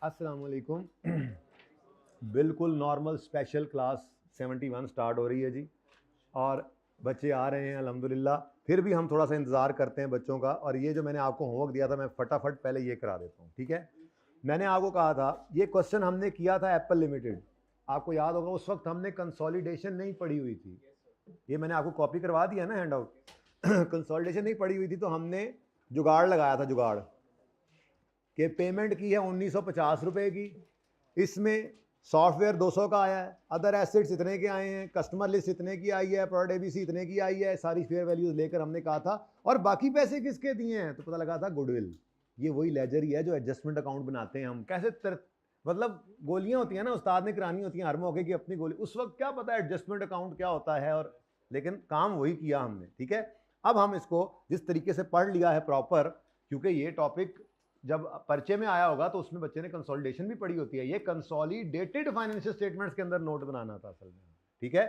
अस्सलाम वालेकुम। बिल्कुल नॉर्मल स्पेशल क्लास 71 स्टार्ट हो रही है जी, और बच्चे आ रहे हैं अल्हम्दुलिल्लाह। फिर भी हम थोड़ा सा इंतज़ार करते हैं बच्चों का, और ये जो मैंने आपको होमवर्क दिया था मैं फटाफट पहले ये करा देता हूँ, ठीक है। मैंने आपको कहा था ये क्वेश्चन हमने किया था एप्पल लिमिटेड, आपको याद होगा उस वक्त हमने कंसोलिडेशन नहीं पढ़ी हुई थी। ये मैंने आपको कॉपी करवा दिया ना हैंड आउट। कंसोलिडेशन नहीं पढ़ी हुई थी तो हमने जुगाड़ लगाया था, जुगाड़ कि पेमेंट की है 1950 रुपये की, इसमें सॉफ्टवेयर 200 का आया है, अदर एसेट्स इतने के आए हैं, कस्टमर लिस्ट इतने की आई है, प्रोडक्ट एबीसी इतने की आई है, सारी फेयर वैल्यूज लेकर हमने कहा था। और बाकी पैसे किसके दिए हैं तो पता लगा था गुडविल। ये वही लेजर ही है जो एडजस्टमेंट अकाउंट बनाते हैं हम। कैसे मतलब गोलियां होती हैं ना, उस्ताद ने करानी होती हैं हर मौके की अपनी गोली। उस वक्त क्या पता एडजस्टमेंट अकाउंट क्या होता है, और लेकिन काम वही किया हमने, ठीक है। अब हम इसको जिस तरीके से पढ़ लिया है प्रॉपर, क्योंकि ये टॉपिक जब परिचय में आया होगा तो उसमें बच्चे ने कंसोलिडेशन भी पढ़ी होती है। ये कंसोलिडेटेड फाइनेंशियल स्टेटमेंट्स के अंदर नोट बनाना था असल में, ठीक है।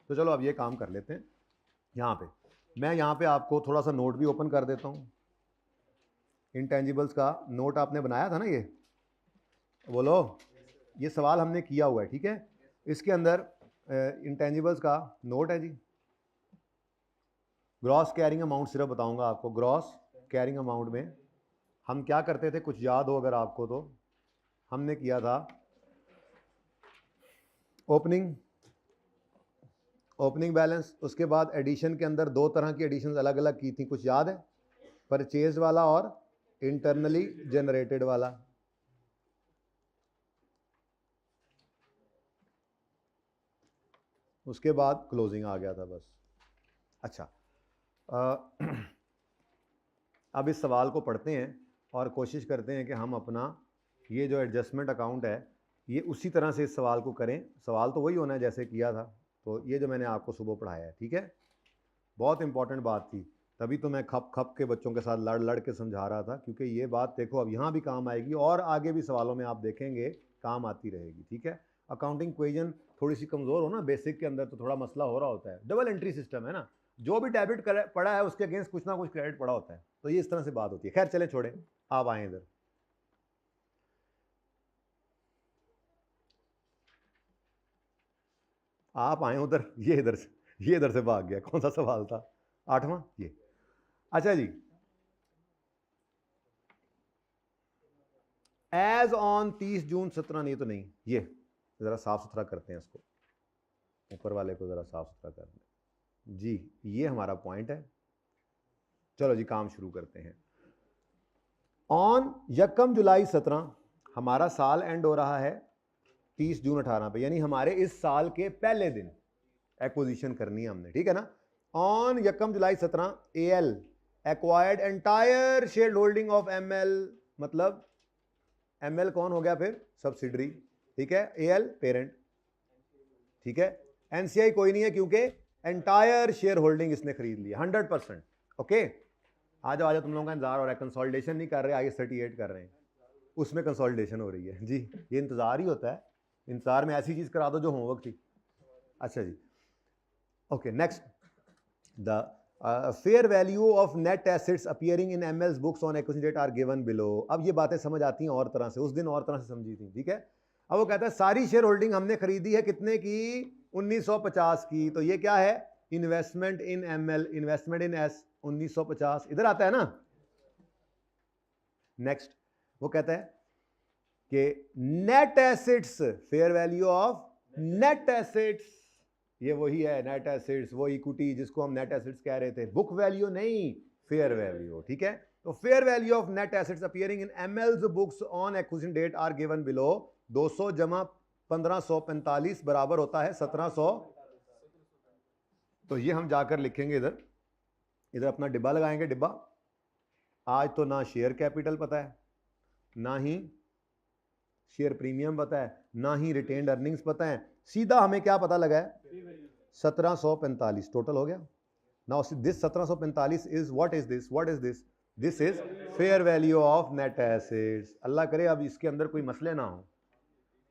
तो चलो अब ये काम कर लेते हैं। यहाँ पे मैं यहाँ पे आपको थोड़ा सा नोट भी ओपन कर देता हूँ। इंटेंजिबल्स का नोट आपने बनाया था ना, ये बोलो, ये सवाल हमने किया हुआ है, ठीक है। इसके अंदर इंटेंजिबल्स का नोट है जी। ग्रॉस कैरिंग अमाउंट सिर्फ बताऊंगा आपको। ग्रॉस कैरिंग अमाउंट में हम क्या करते थे, कुछ याद हो अगर आपको तो, हमने किया था ओपनिंग बैलेंस, उसके बाद एडिशन के अंदर दो तरह की एडिशन अलग अलग की थी, कुछ याद है, परचेज वाला और इंटरनली जनरेटेड वाला। उसके बाद क्लोजिंग आ गया था बस। अच्छा, अब इस सवाल को पढ़ते हैं और कोशिश करते हैं कि हम अपना ये जो एडजस्टमेंट अकाउंट है ये उसी तरह से इस सवाल को करें। सवाल तो वही होना है जैसे किया था। तो ये जो मैंने आपको सुबह पढ़ाया है, ठीक है, बहुत इंपॉर्टेंट बात थी, तभी तो मैं खप खप के बच्चों के साथ लड़ लड़ के समझा रहा था, क्योंकि ये बात देखो अब यहाँ भी काम आएगी और आगे भी सवालों में आप देखेंगे काम आती रहेगी, ठीक है। अकाउंटिंग इक्वेशन थोड़ी सी कमज़ोर हो ना बेसिक के अंदर तो थोड़ा मसला हो रहा होता है। डबल एंट्री सिस्टम है ना, जो भी डेबिट पड़ा है उसके अगेंस्ट कुछ ना कुछ क्रेडिट पड़ा होता है, तो ये इस तरह से बात होती है। खैर चले छोड़े, आप आए इधर। आप आए उधर, ये इधर से भाग गया। कौन सा सवाल था? 8वां ये। अच्छा जी, एज ऑन 30 जून 17, नहीं तो नहीं, ये जरा साफ सुथरा करते हैं इसको, ऊपर वाले को जरा साफ सुथरा कर दें जी। ये हमारा पॉइंट है। चलो जी काम शुरू करते हैं। ऑन 1 जुलाई 17 हमारा साल एंड हो रहा है 30 जून 18 पे, यानी हमारे इस साल के पहले दिन एक्विजिशन करनी है हमने, ठीक है ना। On 1 July 17 AL acquired entire share holding of ML, मतलब ML कौन हो गया फिर? सब्सिडरी, ठीक है। AL पेरेंट, ठीक है। NCI कोई नहीं है क्योंकि एंटायर शेयर होल्डिंग इसने खरीद लिया 100%। ओके, आ जाओ तुम लोगों का इंतजार हो रहा है। कंसोलिडेशन नहीं कर रहे, आगे 38 कर रहे हैं, उसमें कंसोलिडेशन हो रही है जी। ये इंतजार ही होता है, इंतजार में ऐसी चीज करा दो जो होमवर्क थी। अच्छा जी, okay next. The fair value of net assets appearing in ML's books on acquisition date are given below. अब ये बातें समझ आती हैं और तरह से, उस दिन और तरह से समझी थी, ठीक है। अब वो कहता है सारी शेयर होल्डिंग हमने खरीदी है कितने की? 1950 की। तो ये क्या है? इन्वेस्टमेंट इन ML, इन्वेस्टमेंट इन S 1950, इधर आता है ना। नेक्स्ट वो कहता है कि net assets, fair value of net assets, ये वही है नेट एसेट्स, वो इक्विटी जिसको हम नेट एसेट्स कह रहे थे, बुक वैल्यू नहीं, फेयर वैल्यू, ठीक है। तो fair value of net assets appearing in ML's books on acquisition date are given below. 200 जमा 1545 बराबर होता है 1700। तो ये हम जाकर लिखेंगे इधर, इधर अपना डिब्बा लगाएंगे। डिब्बा, आज तो ना शेयर कैपिटल पता है, ना ही शेयर प्रीमियम पता है, ना ही रिटेन्ड अर्निंग्स पता है, सीधा हमें क्या पता लगा है? 1745 टोटल हो गया। Now this 1745 is what is this? What is this? This is fair value of net assets. अल्लाह करे अब इसके अंदर कोई मसले ना हो।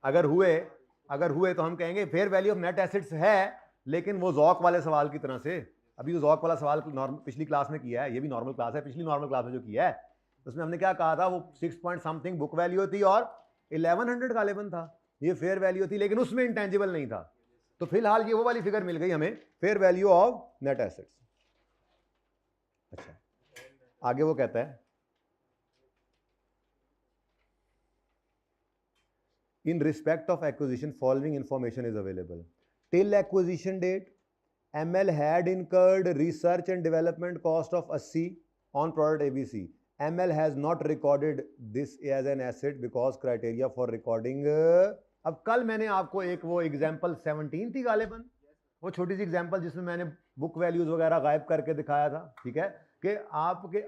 अगर हुए तो हम कहेंगे fair value of net assets है, लेकिन वो जौक वाले सवाल की तरह से। अभी वो जौक वाला सवाल पिछली क्लास में किया है, ये भी नॉर्मल क्लास है, पिछली नॉर्मल क्लास में जो किया है उसमें हमने क्या कहा था? वो 6 पॉइंट समथिंग बुक वैल्यू थी और 1100 गालिबन था, ये फेयर वैल्यू थी, लेकिन उसमें इंटेंजिबल नहीं था। तो फिलहाल ये वो वाली फिगर मिल गई हमें, fair value of net assets. अच्छा, आगे वो कहता है in respect of acquisition following information is available. Till acquisition date, ML had incurred research and development cost of 80 on product ABC. ML has not recorded this as an asset because criteria for recording अब कल मैंने आपको एक वो example 17 थी गालिबन, वो छोटी सी example जिसमें मैंने बुक वैल्यूज वगैरह गायब करके दिखाया था, ठीक है, कि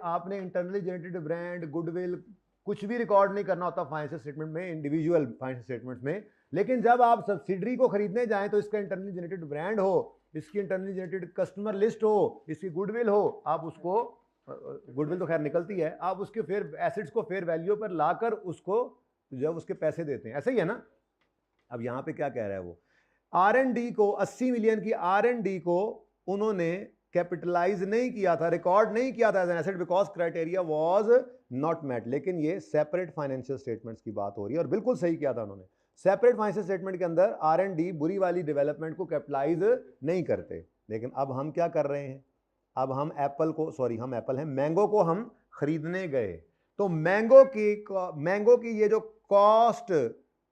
आपने इंटरनली जनरेटेड ब्रांड, गुडविल, कुछ भी रिकॉर्ड नहीं करना होता फाइनेंशियल स्टेटमेंट में, इंडिविजुअल फाइनेंशियल स्टेटमेंट में। लेकिन जब आप सब्सिडरी को खरीदने जाएं तो इसका इंटरनली जनरेटेड ब्रांड हो, इसकी इंटरनली जनरेटेड कस्टमर लिस्ट हो, इसकी गुडविल हो, आप उसको, गुडविल तो खैर निकलती है, आप उसके फेयर एसेट्स को फेयर वैल्यू पर लाकर उसको जब उसके पैसे देते हैं, ऐसा ही है ना। अब यहाँ पे क्या कह रहा है वो, R&D को 80 मिलियन की R&D को उन्होंने कैपिटलाइज नहीं किया था, रिकॉर्ड नहीं किया था as an asset because criteria was not met. लेकिन ये सेपरेट फाइनेंशियल स्टेटमेंट्स की बात हो रही है, और बिल्कुल सही किया था उन्होंने। सेपरेट फाइनेंशियल स्टेटमेंट के अंदर R&D बुरी वाली डेवलपमेंट को कैपिटलाइज नहीं करते। लेकिन अब हम क्या कर रहे हैं, अब हम मैंगो को हम खरीदने गए, तो मैंगो की ये जो कॉस्ट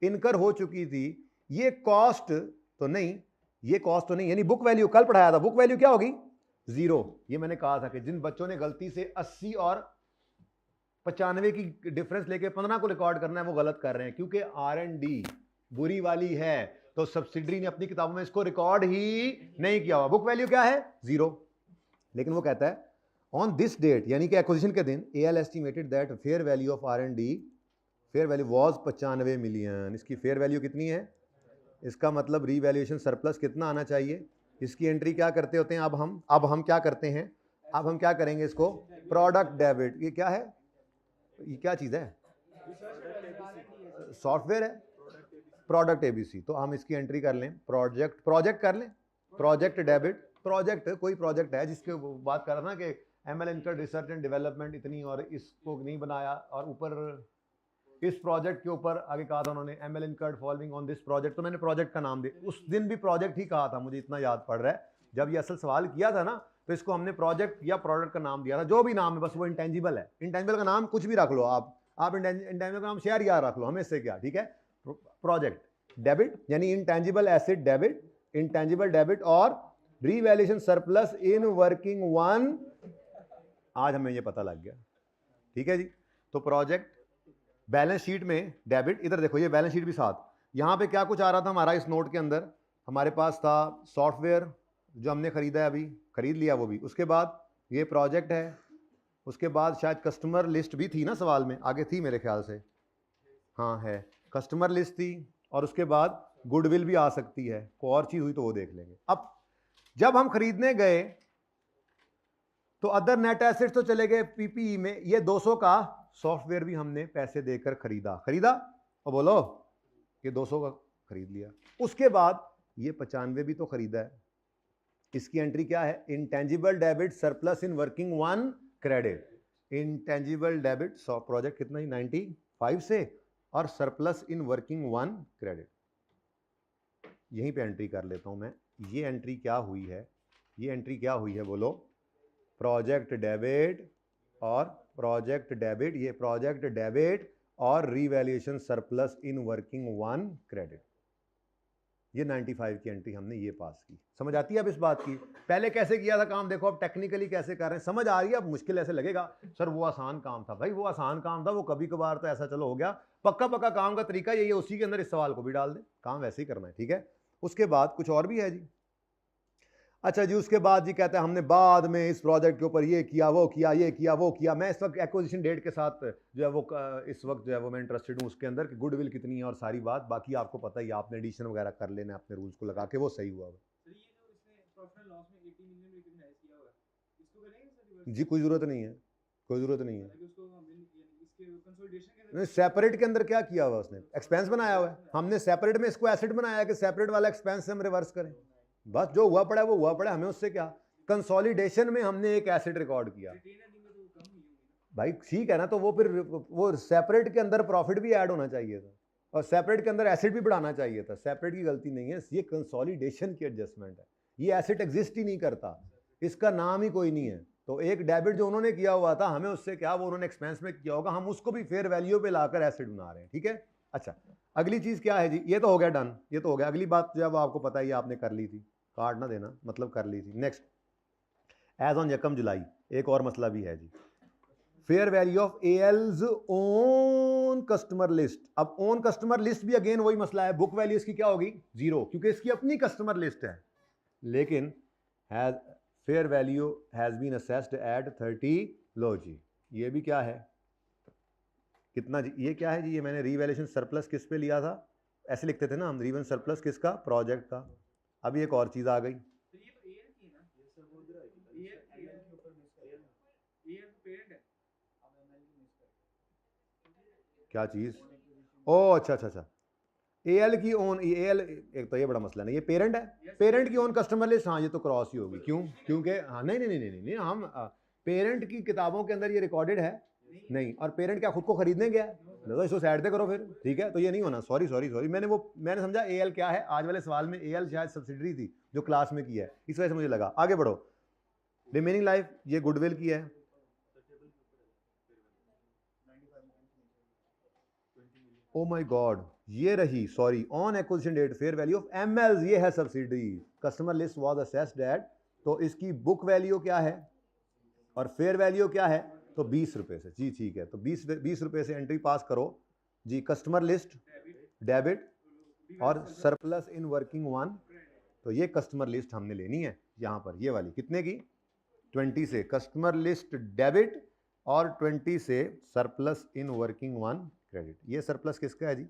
इनकर हो चुकी थी, ये कॉस्ट तो नहीं, यानी बुक वैल्यू, कल पढ़ाया था, बुक वैल्यू क्या होगी, 0। ये मैंने कहा था कि जिन बच्चों ने गलती से 80 और 95 की डिफरेंस लेके 15 को रिकॉर्ड करना है, वो गलत कर रहे हैं, क्योंकि R&D बुरी वाली है, तो सब्सिडरी ने अपनी किताबों में इसको रिकॉर्ड ही नहीं किया हुआ। बुक वैल्यू क्या है, 0। लेकिन वो कहता है ऑन दिस डेट, यानी कि एक्विजिशन के दिन, AL estimated that fair value of R&D, fair value was 95 million. इसकी फेयर वैल्यू कितनी है, इसका मतलब रीवैल्यूएशन सरप्लस कितना आना चाहिए। इसकी एंट्री क्या करते होते हैं, अब हम क्या करते हैं, अब हम क्या करेंगे, इसको प्रोडक्ट डेबिट, ये क्या है, ये क्या चीज़ है, सॉफ्टवेयर है, प्रोडक्ट ABC। तो हम इसकी एंट्री कर लें, प्रोजेक्ट कर लें, प्रोजेक्ट डेबिट, प्रोजेक्ट कोई प्रोजेक्ट है जिसके बात कर रहा था कि ML इनकर रिसर्च एंड डेवलपमेंट इतनी, और इसको नहीं बनाया, और ऊपर इस प्रोजेक्ट के ऊपर आगे कहा था उन्होंने ML incurred following on this project, तो मैंने प्रोजेक्ट का नाम दिया, उस दिन भी प्रोजेक्ट ही कहा था, मुझे इतना याद पड़ रहा है। जब ये असल सवाल किया था ना, तो इसको हमने प्रोजेक्ट या प्रोडक्ट का नाम दिया था, जो भी नाम है, बस वो इंटेंजिबल है। इंटेंजिबल का नाम कुछ भी रख लो आप इंटेंजिबल का नाम शेयर यार रख लो, हमें इससे क्या, ठीक है। प्रोजेक्ट डेबिट यानी intangible asset debit, intangible debit, और revaluation surplus in working one, आज हमें ये पता लग गया, ठीक है जी। तो प्रोजेक्ट बैलेंस शीट में डेबिट, इधर देखो ये बैलेंस शीट भी साथ, यहाँ पे क्या कुछ आ रहा था हमारा, इस नोट के अंदर हमारे पास था सॉफ्टवेयर जो हमने खरीदा है, अभी खरीद लिया वो भी, उसके बाद ये प्रोजेक्ट है, उसके बाद शायद कस्टमर लिस्ट भी थी ना सवाल में, आगे थी मेरे ख्याल से, हाँ है, कस्टमर लिस्ट थी, और उसके बाद गुडविल भी आ सकती है, कोई और चीज़ हुई तो वो देख लेंगे। अब जब हम खरीदने गए तो अदर नेट एसेट्स तो चले गए PPE में, ये 200 का सॉफ्टवेयर भी हमने पैसे देकर खरीदा, और बोलो ये 200 का खरीद लिया। उसके बाद ये 95 भी तो खरीदा है, इसकी एंट्री क्या है, intangible debit surplus in working one credit, intangible debit project कितना ही 95 से, और surplus in working one credit, यहीं पे एंट्री कर लेता हूं मैं। ये एंट्री क्या हुई है, बोलो, प्रोजेक्ट डेबिट और प्रोजेक्ट डेबिट, ये प्रोजेक्ट डेबिट और revaluation surplus in working one credit, ये 95 की एंट्री हमने ये पास की। समझ आती है अब इस बात की, पहले कैसे किया था काम, देखो अब टेक्निकली कैसे कर रहे हैं, समझ आ रही है। अब मुश्किल ऐसे लगेगा सर वो आसान काम था, भाई वो आसान काम था, वो कभी कभार तो ऐसा चलो हो गया, पक्का काम का तरीका यही है, उसी के अंदर इस सवाल को भी डाल दे, काम वैसे ही करना है, ठीक है। उसके बाद कुछ और भी है जी, अच्छा जी, उसके बाद जी कहता है हमने बाद में इस प्रोजेक्ट के ऊपर ये किया वो किया। मैं इस वक्त एक्विजिशन डेट के साथ जो है वो इस वक्त जो है वो मैं इंटरेस्टेड हूँ उसके अंदर कि गुडविल कितनी है और सारी बात, बाकी आपको पता ही, आपने एडिशन वगैरह कर लेना अपने रूल्स को लगा के, वो सही हुआ। जी कोई ज़रूरत नहीं है, सेपरेट के अंदर क्या किया हुआ उसने, एक्सपेंस बनाया हुआ है, हमने सेपरेट में इसको एसेट बनाया कि सेपरेट वाला एक्सपेंस हम रिवर्स करें, बस जो हुआ पड़ा है वो हुआ पड़ा है, हमें उससे क्या। कंसोलिडेशन में हमने एक एसेट रिकॉर्ड किया, भाई ठीक है ना, तो वो फिर वो सेपरेट के अंदर प्रॉफिट भी ऐड होना चाहिए था, और सेपरेट के अंदर एसिड भी बढ़ाना चाहिए था, सेपरेट की गलती नहीं है, ये कंसोलिडेशन की एडजस्टमेंट है, ये एसिड एग्जिस्ट ही नहीं करता, इसका नाम ही कोई नहीं है। तो एक डेबिट जो उन्होंने किया हुआ था, हमें उससे क्या, वो उन्होंने एक्सपेंस में किया होगा, हम उसको भी फेयर वैल्यू पे लाकर एसिड बना रहे हैं, ठीक है। अच्छा, अगली चीज क्या है जी, ये तो हो गया डन, ये तो हो गया। अगली बात जब आपको पता ही आपने कर ली थी, कार्ड ना देना मतलब कर ली थी। नेक्स्ट, एज ऑन यकम जुलाई एक और मसला भी है जी, fair value of L's own customer list. अब ओन कस्टमर लिस्ट भी अगेन वही मसला है, बुक वैल्यू इसकी क्या होगी, 0, क्योंकि इसकी अपनी कस्टमर लिस्ट है। लेकिन has fair value has been assessed at 30, लो जी ये भी क्या है, कितना जी, ये क्या है जी, ये मैंने रीवैल्यूएशन सरप्लस किस पे लिया था, ऐसे लिखते थे ना हम, रीवैल्यूएशन सरप्लस किसका, प्रोजेक्ट का। अब एक और चीज आ गई, क्या चीज, ओ अच्छा अच्छा अच्छा, एल की ओन, एल एक तो ये बड़ा मसला नहीं, ये पेरेंट है, पेरेंट की ओन कस्टमर लिस्ट, हाँ ये तो क्रॉस ही होगी, क्यों, क्योंकि हाँ नहीं नहीं नहीं नहीं नहीं, हम पेरेंट की किताबों के अंदर ये रिकॉर्डेड है नहीं, और पेरेंट क्या खुद को खरीदने गया, तो इसको साइड पे करो फिर, ठीक है। तो ये नहीं होना, सॉरी सॉरी सॉरी, मैंने समझा एल क्या है, आज वाले सवाल में एल शायद सब्सिडरी थी जो क्लास में की है, इस वजह से मुझे लगा। आगे बढ़ो, रिमेनिंग लाइफ ये गुडविल की है, ओ माय गॉड ये रही, sorry, on acquisition date fair value of ML, ये है subsidy, customer list was assessed at, तो इसकी बुक वैल्यू क्या है और फेयर वैल्यू क्या है, तो 20 रुपए से, जी ठीक है। तो 20 रुपए से एंट्री पास करो जी, कस्टमर लिस्ट डेबिट और सरप्लस इन वर्किंग 1, तो ये कस्टमर लिस्ट हमने लेनी है यहाँ पर, ये वाली कितने की, 20 से कस्टमर लिस्ट डेबिट और 20 से सरप्लस इन वर्किंग 1 क्रेडिट। ये सरप्लस किसका है जी,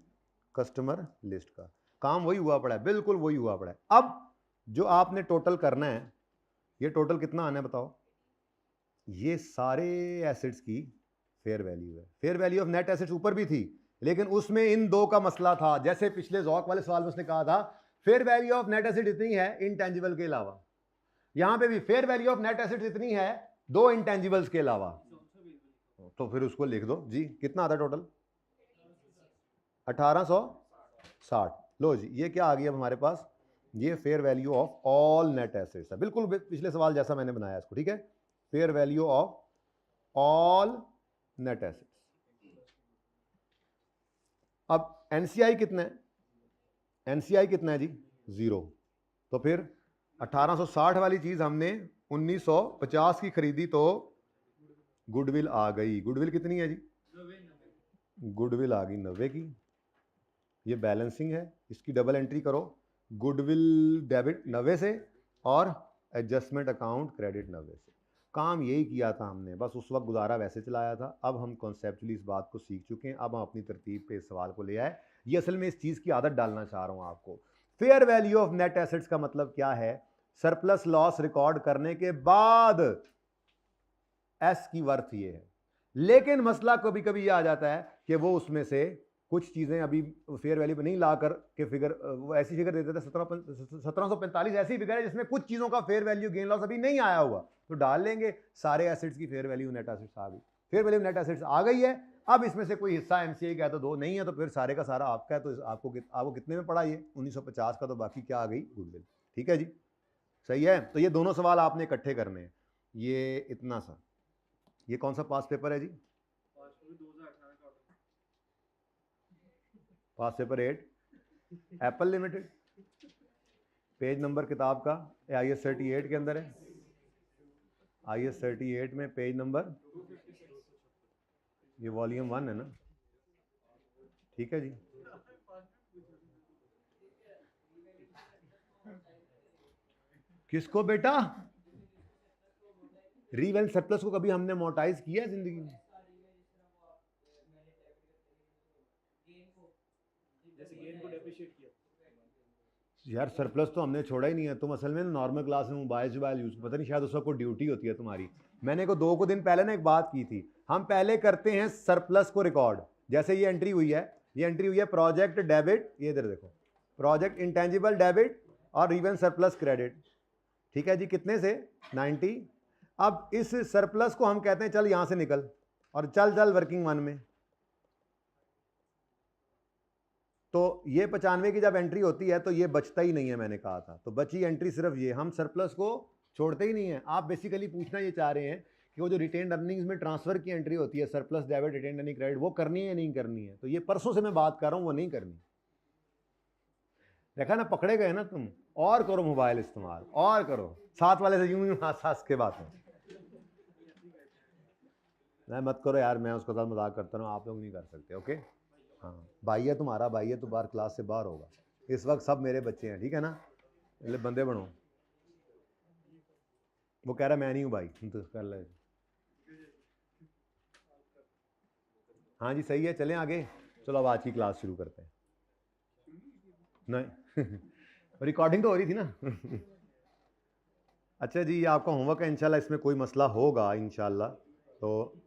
कस्टमर लिस्ट का। काम वही हुआ पड़ा है, बिल्कुल वही हुआ पड़ा है। अब जो आपने टोटल करना है, ये टोटल कितना आना है बताओ, ये सारे एसेट्स की फेयर वैल्यू है। Fair value of net assets ऊपर भी थी, लेकिन उसमें इन दो का मसला था, जैसे पिछले जौक वाले सवाल में उसने कहा था fair value of net asset इतनी है इनटेंजिबल के अलावा, यहां पे भी fair value of net assets इतनी है 2 इंटेंजिबल्स के अलावा, तो फिर उसको लिख दो जी, कितना आता है टोटल, 1860। लो जी ये क्या आ गया अब हमारे पास, ये fair value of all net assets है, बिल्कुल पिछले सवाल जैसा मैंने बनाया इसको, ठीक है। Fair value of all net assets. अब एनसीआई कितना है, एनसीआई कितना है जी, 0, तो फिर 1860 वाली चीज हमने 1950 की खरीदी, तो गुडविल आ गई, गुडविल कितनी है जी, गुडविल आ गई 90 की, ये बैलेंसिंग है, इसकी डबल एंट्री करो, गुडविल डेबिट 90 से और एडजस्टमेंट अकाउंट क्रेडिट 90 से। काम यही किया था हमने, बस उस वक्त गुजारा वैसे चलाया था। अब हम कॉन्सेप्चुअली इस बात को सीख चुके हैं, अब हम अपनी तरतीब पे इस सवाल को ले आए। ये असल में इस चीज़ की आदत डालना चाह रहा हूँ आपको। Fair value of net assets का मतलब क्या है, सरप्लस लॉस रिकॉर्ड करने के बाद एस की वर्थ ये है। लेकिन मसला कभी कभी ये आ जाता है कि वो उसमें से कुछ चीज़ें अभी फेयर वैल्यू पे नहीं ला कर के फिगर, वो ऐसी फिगर देते थे 1745 ऐसी फिगर है जिसमें कुछ चीज़ों का फेयर वैल्यू गेन लॉस अभी नहीं आया हुआ, तो डाल लेंगे सारे एसेट्स की फेयर वैल्यू नेट एसेट्स आ गई, फेयर वैल्यू नेट एसेट्स आ गई है। अब इसमें से कोई हिस्सा एमसीआई का है तो 2 नहीं है, तो फिर सारे का सारा आपका है, तो आपको कितने में पड़ा ये 1950 का, तो बाकी क्या आ गई, गुडविल, ठीक है जी, सही है। तो ये दोनों सवाल आपने इकट्ठे करने हैं, ये इतना सा, ये कौन सा पास पेपर है जी, past paper 8 Apple limited, page number किताब का IS 38 के अंदर है, IS 38 में पेज नंबर, ये वॉल्यूम 1 है ना, ठीक है जी। किसको बेटा, रीवैल्यूएशन सरप्लस को कभी हमने मोटाइज किया है जिंदगी में, यार सरप्लस तो हमने छोड़ा ही नहीं है। तुम असल में नॉर्मल क्लास में मोबाइल यूज, पता नहीं शायद उस वक्त कोई ड्यूटी होती है तुम्हारी। मैंने को 2 दिन पहले ना एक बात की थी, हम पहले करते हैं सरप्लस को रिकॉर्ड, जैसे ये एंट्री हुई है, ये एंट्री हुई है प्रोजेक्ट डेबिट, ये इधर देखो, प्रोजेक्ट इंटेंजिबल डेबिट और इवन सरप्लस क्रेडिट, ठीक है जी, कितने से 90। अब इस सरप्लस को हम कहते हैं चल यहां से निकल और चल वर्किंग 1 में, तो ये 95 की जब एंट्री होती है तो ये बचता ही नहीं है, मैंने कहा था। तो बची एंट्री सिर्फ ये, हम सरप्लस को छोड़ते ही नहीं है। आप बेसिकली पूछना ये चाह रहे हैं कि वो जो रिटेन अर्निंग्स में ट्रांसफर की एंट्री होती है, surplus debit retain earning credit, वो करनी है या नहीं करनी है? तो ये परसों से मैं बात कर रहा हूँ, वो नहीं करनी। देखा ना, पकड़े गए ना तुम। और करो मोबाइल इस्तेमाल, और करो, साथ वाले से यूं हंस के बात है। नहीं मत करो यार, मैं उसके साथ मजाक करता हूँ, आप लोग नहीं कर सकते। ओके हाँ, भाई है तुम्हारा, भाई है तो बाहर क्लास से बाहर होगा। इस वक्त सब मेरे बच्चे हैं, ठीक है ना, इसलिए बंदे बनो। वो कह रहा मैं नहीं हूँ भाई, तुम तो कर ले। हाँ जी सही है, चलें आगे। चलो अब आज की क्लास शुरू करते हैं। नहीं रिकॉर्डिंग तो हो रही थी ना अच्छा जी, ये आपका होमवर्क है इंशाल्लाह, इसमें कोई मसला होगा इंशाल्लाह तो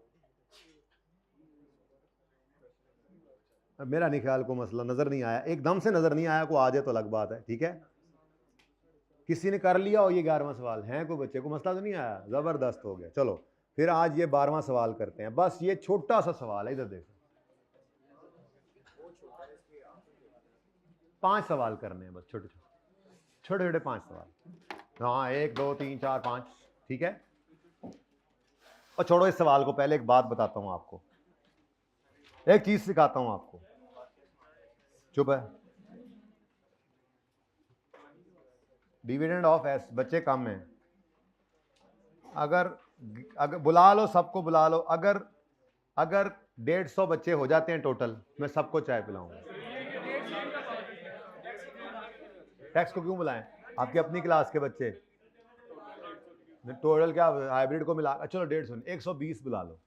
मेरा नहीं ख्याल को मसला नज़र नहीं आया, एकदम से नज़र नहीं आया, को आ जाए तो अलग बात है, ठीक है। किसी ने कर लिया हो ये 11वां सवाल है, कोई बच्चे को मसला तो नहीं आया? ज़बरदस्त हो गया। चलो फिर आज ये 12वां सवाल करते हैं। बस ये छोटा सा सवाल है, इधर देखो, 5 सवाल करने हैं बस, छोटे छोटे छोटे 5 सवाल। हाँ 1 2 3 4 5, ठीक है। और छोड़ो इस सवाल को, पहले एक बात बताता हूं आपको, एक चीज सिखाता हूं आपको। चुप है। डिविडेंड ऑफ एस, बच्चे कम हैं, अगर बुला लो, सबको बुला लो, अगर 150 बच्चे हो जाते हैं टोटल, मैं सबको चाय पिलाऊंगा। टैक्स को क्यों बुलाएं? आपकी अपनी क्लास के बच्चे, टोटल क्या हाइब्रिड को मिला, चलो 150 120 बुला लो,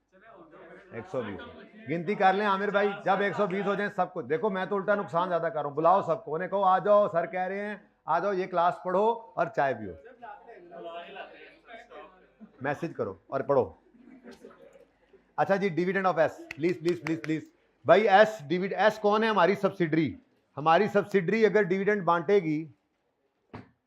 120 गिनती कर लें आमिर भाई। जब 120 हो जाए सबको, देखो मैं तो उल्टा नुकसान ज्यादा कर रहा हूँ, बुलाओ सबको, उन्हें कहो आ जाओ, सर कह रहे हैं आ जाओ, ये क्लास पढ़ो और चाय पियो, मैसेज करो और पढ़ो। अच्छा जी, dividend of S, please please please please भाई। एस डिविड, एस कौन है? हमारी सब्सिडरी। हमारी सब्सिडरी अगर डिविडेंड बांटेगी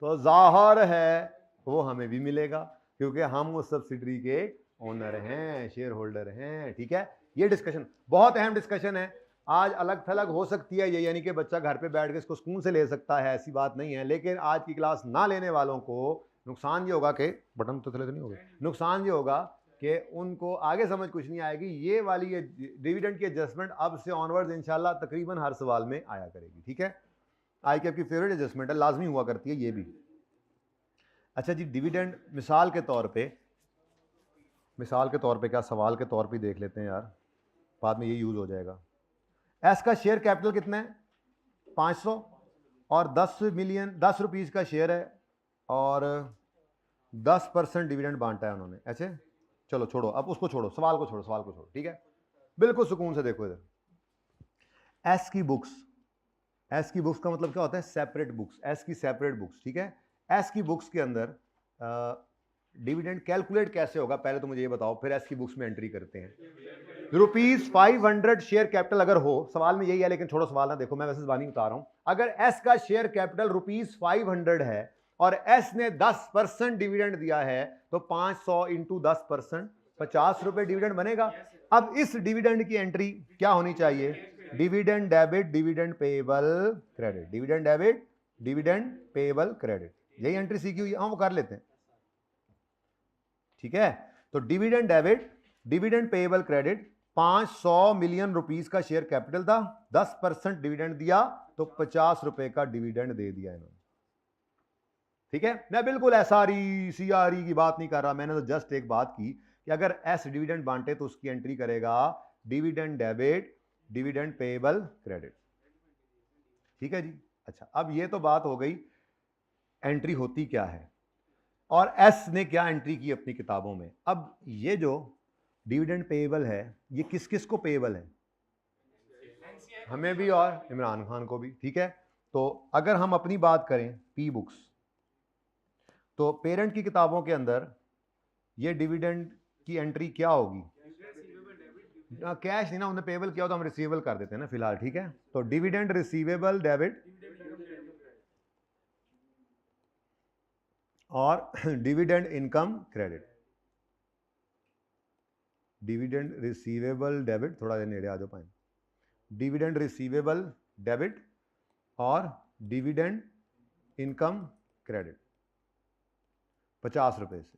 तो जाहिर है वो हमें भी मिलेगा, क्योंकि हम उस सब्सिडरी के ओनर हैं, शेयर होल्डर हैं, ठीक है। ये डिस्कशन बहुत अहम डिस्कशन है। आज अलग थलग हो सकती है ये, यानी कि बच्चा घर पे बैठ के इसको सुकून से ले सकता है, ऐसी बात नहीं है। लेकिन आज की क्लास ना लेने वालों को नुकसान ये होगा कि बटन तो थले तो नहीं होगा, नुकसान ये होगा कि उनको आगे समझ कुछ नहीं आएगी। ये वाली ये डिविडेंड की एडजस्टमेंट अब से ऑनवर्ड्स इंशाल्लाह तकरीबन हर सवाल में आया करेगी, ठीक है। आई की आपकी फेवरेट एडजस्टमेंट है, लाजमी हुआ करती है ये भी। अच्छा जी, डिविडेंड मिसाल के तौर पे क्या सवाल के तौर पे देख लेते हैं यार, बाद में ये यूज हो जाएगा। एस का शेयर कैपिटल कितना है? 500 और 10 मिलियन 10 रुपीज़ का शेयर है और 10% डिविडेंड बांटा है उन्होंने, ऐसे। चलो छोड़ो, अब उसको छोड़ो, सवाल को छोड़ो, ठीक है। बिल्कुल सुकून से देखो इधर, एस की बुक्स का मतलब क्या होता है? सेपरेट बुक्स, एस की सेपरेट बुक्स, ठीक है। एस की बुक्स के अंदर डिविडेंड कैलकुलेट कैसे होगा, पहले तो मुझे ये बताओ, फिर एस की बुक्स में एंट्री करते हैं। ₹500 शेयर कैपिटल अगर हो, सवाल में यही है, लेकिन छोड़ो सवाल ना देखो, मैं वैसे जबानी बता रहा हूं। अगर एस का शेयर कैपिटल ₹500 है और एस ने 10% डिविडेंड दिया है, तो 500 इंटू 10%, 50 रुपए डिविडेंड बनेगा। अब इस डिविडेंड की एंट्री क्या होनी चाहिए? Dividend debit, dividend payable credit, dividend debit, dividend payable credit, यही एंट्री सीखी हुई है, हम वो कर लेते हैं, ठीक है। तो dividend debit, dividend payable credit, 500 million rupees का शेयर कैपिटल था, 10% डिविडेंड दिया तो 50 रुपए का डिविडेंड दे दिया इन्होंने, ठीक है। मैं बिल्कुल एसआरई सीआरई की बात नहीं कर रहा, मैंने तो जस्ट एक बात की कि अगर एस डिविडेंड बांटे तो उसकी एंट्री करेगा dividend debit, dividend payable credit, ठीक है जी। अच्छा, अब ये तो बात हो गई एंट्री होती क्या है और एस ने क्या एंट्री की अपनी किताबों में। अब ये जो डिविडेंड पेएबल है, ये किस किस को पेएबल है? हमें भी और इमरान खान को भी, ठीक है। तो अगर हम अपनी बात करें पी बुक्स, तो पेरेंट की किताबों के अंदर ये डिविडेंड की एंट्री क्या होगी? कैश नहीं ना, उन्हें पेएबल किया हो तो हम रिसीवेबल कर देते हैं ना फिलहाल, ठीक है। तो डिविडेंड रिसीवेबल डेबिट और dividend income credit, dividend receivable debit, थोड़ा नेड़े आ जाओ पाए, डिविडेंड रिसीवेबल डेबिट और डिविडेंड इनकम क्रेडिट 50 रुपए से।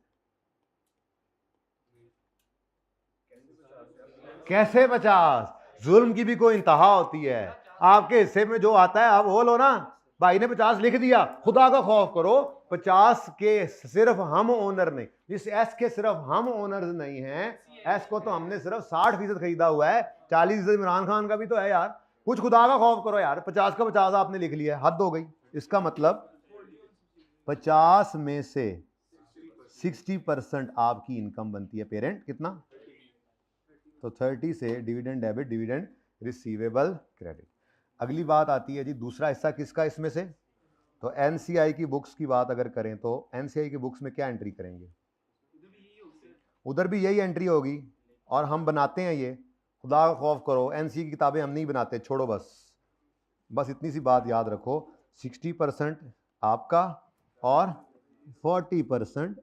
कैसे 50? जुल्म की भी कोई इंतहा होती है। आपके हिस्से में जो आता है आप वो लो ना। भाई ने 50 लिख दिया, खुदा का खौफ करो, 50 के सिर्फ हम ओनर नहीं, जिस एस के सिर्फ हम ओनर्स नहीं हैं, एस को तो हमने सिर्फ 60% खरीदा हुआ है, 40% इमरान खान का भी तो है यार। कुछ खुदा का खौफ करो यार, 50 का 50 आपने लिख लिया, हद हो गई। इसका मतलब 50 में से 60% आपकी इनकम बनती है पेरेंट, कितना? तो 30 से dividend debit, dividend receivable credit. अगली बात आती है जी दूसरा हिस्सा किसका इसमें से? तो एनसीआई की बुक्स की बात अगर करें तो एनसीआई की बुक्स में क्या एंट्री करेंगे? उधर भी यही एंट्री होगी और हम बनाते हैं ये, खुदा का खौफ करो, एनसीआई की किताबें हम नहीं बनाते, छोड़ो बस इतनी सी बात याद रखो, 60% आपका और 40%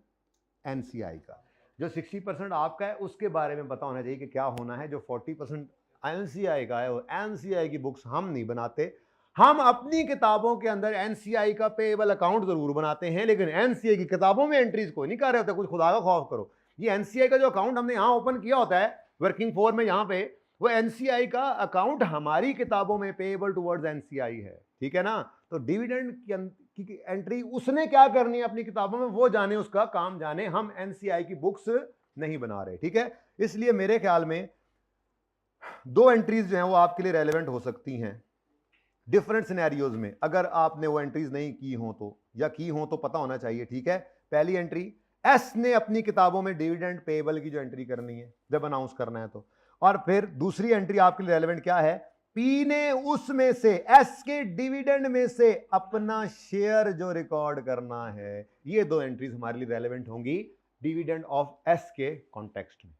एनसीआई का। जो 60% आपका है उसके बारे में पता होना चाहिए कि क्या होना है। जो 40% एनसीआई का है वो एनसीआई की बुक्स हम नहीं बनाते। हम अपनी किताबों के अंदर एनसीआई का पेएबल अकाउंट जरूर बनाते हैं, लेकिन एनसीआई की किताबों में एंट्रीज कोई नहीं कर रहे होते। कुछ खुदा का खौफ करो, ये एनसीआई का जो अकाउंट हमने यहां ओपन किया होता है वर्किंग फोर में, यहां पे वो एनसीआई का अकाउंट हमारी किताबों में पेएबल टुवर्ड्स एनसीआई है, ठीक है ना। तो डिविडेंड की एंट्री उसने क्या करनी है अपनी किताबों में, वो जाने, उसका काम जाने, हम एनसीआई की बुक्स नहीं बना रहे, ठीक है। इसलिए मेरे ख्याल में दो एंट्रीज जो हैं वो आपके लिए रेलेवेंट हो सकती हैं डिफरेंट सिनेरियोज में। अगर आपने वो एंट्रीज नहीं की हो तो, या की हो तो पता होना चाहिए, ठीक है। पहली एंट्री, एस ने अपनी किताबों में डिविडेंड पेएबल की जो एंट्री करनी है जब अनाउंस करना है तो। और फिर दूसरी एंट्री आपके लिए रेलेवेंट क्या है, पी ने उसमें से, एस के डिविडेंड में से अपना शेयर जो रिकॉर्ड करना है। ये दो एंट्रीज हमारे लिए रेलेवेंट होंगी डिविडेंड ऑफ एस के कॉन्टेक्स्ट में।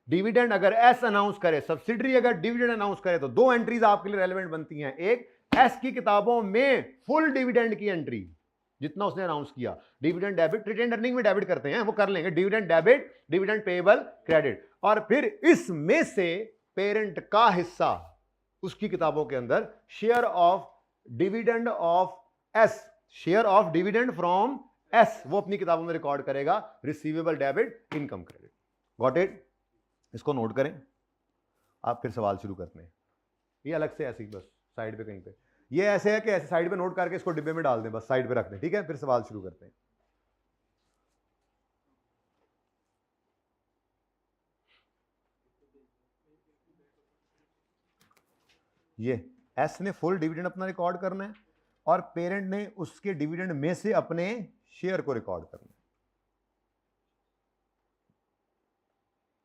डिविडेंड अगर एस अनाउंस करे, सब्सिडरी अगर डिविडेंड अनाउंस करे, तो दो एंट्रीज आपके लिए रेलेवेंट बनती हैं। एक, एस की किताबों में फुल डिविडेंड की एंट्री जितना उसने अनाउंस किया, डिविडेंड डेबिट, रिटेन अर्निंग में डेबिट करते हैं वो कर लेंगे, dividend debit, dividend payable credit. और फिर इसमें से पेरेंट का हिस्सा उसकी किताबों के अंदर, share of dividend of S, share of dividend from S, वो अपनी किताबों में रिकॉर्ड करेगा, receivable debit income credit. Got it? इसको नोट करें, आप फिर सवाल शुरू करते हैं। ये अलग से ऐसे ही बस साइड पे कहीं पे, ये ऐसे है कि ऐसे साइड पे नोट करके इसको डिब्बे में डाल दें, बस साइड पे रख दें, ठीक है। फिर सवाल शुरू करते हैं। ये एस ने फुल डिविडेंड अपना रिकॉर्ड करना है और पेरेंट ने उसके डिविडेंड में से अपने शेयर को रिकॉर्ड करना है,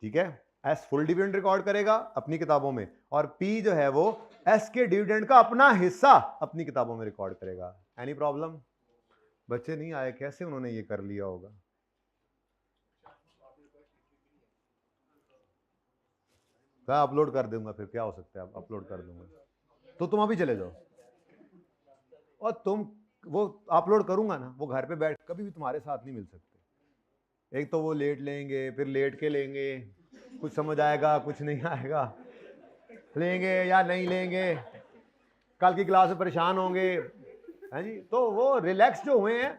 ठीक है। एस फुल डिविडेंड रिकॉर्ड करेगा अपनी किताबों में, और पी जो है वो एस के डिविडेंड का अपना हिस्सा अपनी किताबों में रिकॉर्ड करेगा। Any problem? बच्चे नहीं आए, कैसे उन्होंने ये कर लिया होगा? मैं अपलोड कर दूंगा, फिर क्या हो सकता है, अपलोड कर दूंगा तो तुम अभी चले जाओ, और तुम वो अपलोड करूंगा ना, वो घर पे बैठ कभी भी तुम्हारे साथ नहीं मिल सकते। एक तो वो लेट लेंगे, फिर लेट के लेंगे, कुछ समझ आएगा कुछ नहीं आएगा, लेंगे या नहीं लेंगे, कल की क्लास में परेशान होंगे, है जी। तो वो रिलैक्स जो हुए हैं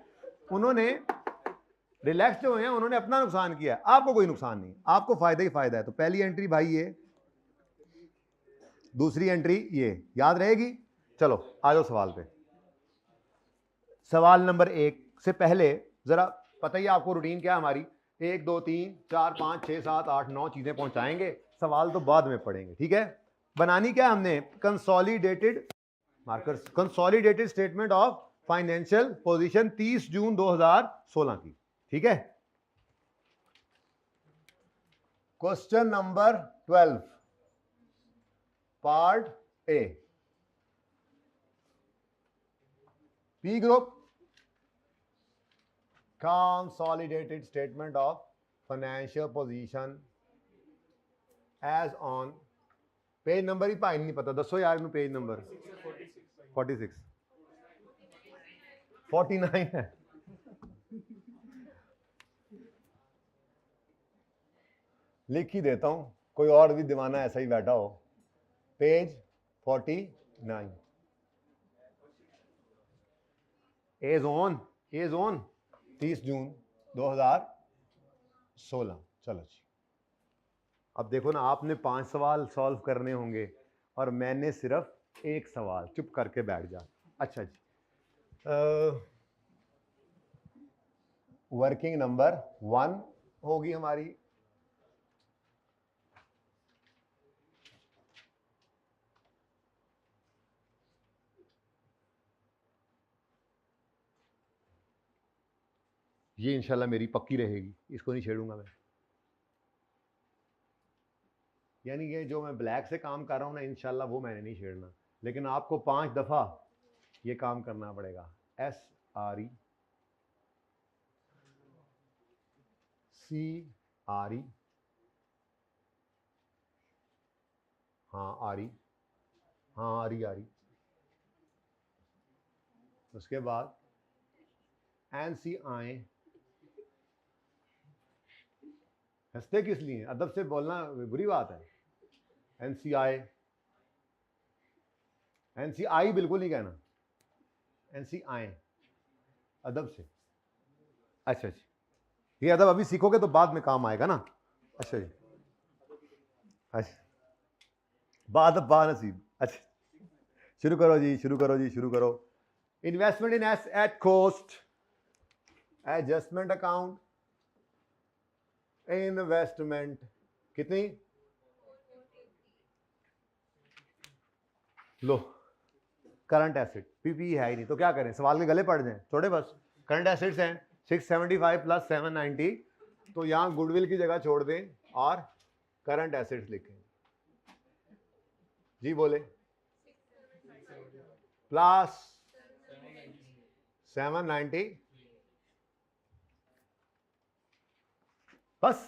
उन्होंने अपना नुकसान किया है, आपको कोई नुकसान नहीं, आपको फायदा ही फायदा है। तो पहली एंट्री भाई ये, दूसरी एंट्री ये, याद रहेगी। चलो आ जाओ सवाल पे। सवाल नंबर 1 से पहले जरा पता ही आपको रूटीन क्या है हमारी, 1 2 3 4 5 6 7 8 9 चीजें पहुंचाएंगे, सवाल तो बाद में पढ़ेंगे, ठीक है। बनानी क्या हमने, consolidated markers, consolidated statement of financial position 30 जून 2016 की, ठीक है। Question number 12 part A, P group consolidated statement of financial position as on, page number ही भाई नहीं पता, दसो यार मैं पेज नंबर 46 49 है। लिख ही देता हूं, कोई और भी दीवाना ऐसा ही बैठा हो। पेज 49, ए जोन 30 जून 2016। चलो जी, अब देखो ना, आपने 5 सवाल सॉल्व करने होंगे और मैंने सिर्फ एक सवाल। चुप करके बैठ जा। अच्छा जी, वर्किंग नंबर 1 होगी हमारी। ये इंशाल्लाह मेरी पक्की रहेगी, इसको नहीं छेड़ूंगा मैं। यानी ये जो मैं ब्लैक से काम कर रहा हूँ ना, इंशाल्लाह वो मैंने नहीं छेड़ना, लेकिन आपको 5 दफ़ा ये काम करना पड़ेगा। SRE CRE, हाँ RE, हाँ RE। उसके बाद NCI। हंसते किस लिए? अदब से बोलना बुरी बात है। NCI बिल्कुल नहीं कहना, NCI अदब से। अच्छा जी, ये अदब अभी सीखोगे तो बाद में काम आएगा ना। अच्छा जी, अच्छा बा नसीब। अच्छा, शुरू करो जी, शुरू करो जी, शुरू करो। Investment in at cost, adjustment account, investment कितनी? लो, करंट एसेट पीपी है ही नहीं तो क्या करें, सवाल के गले पड़ जाएं, छोड़े बस। करंट एसेट्स हैं 675 प्लस 790, तो यहां गुडविल की जगह छोड़ दें और करंट एसेट्स लिखें। जी बोले, प्लस 790, बस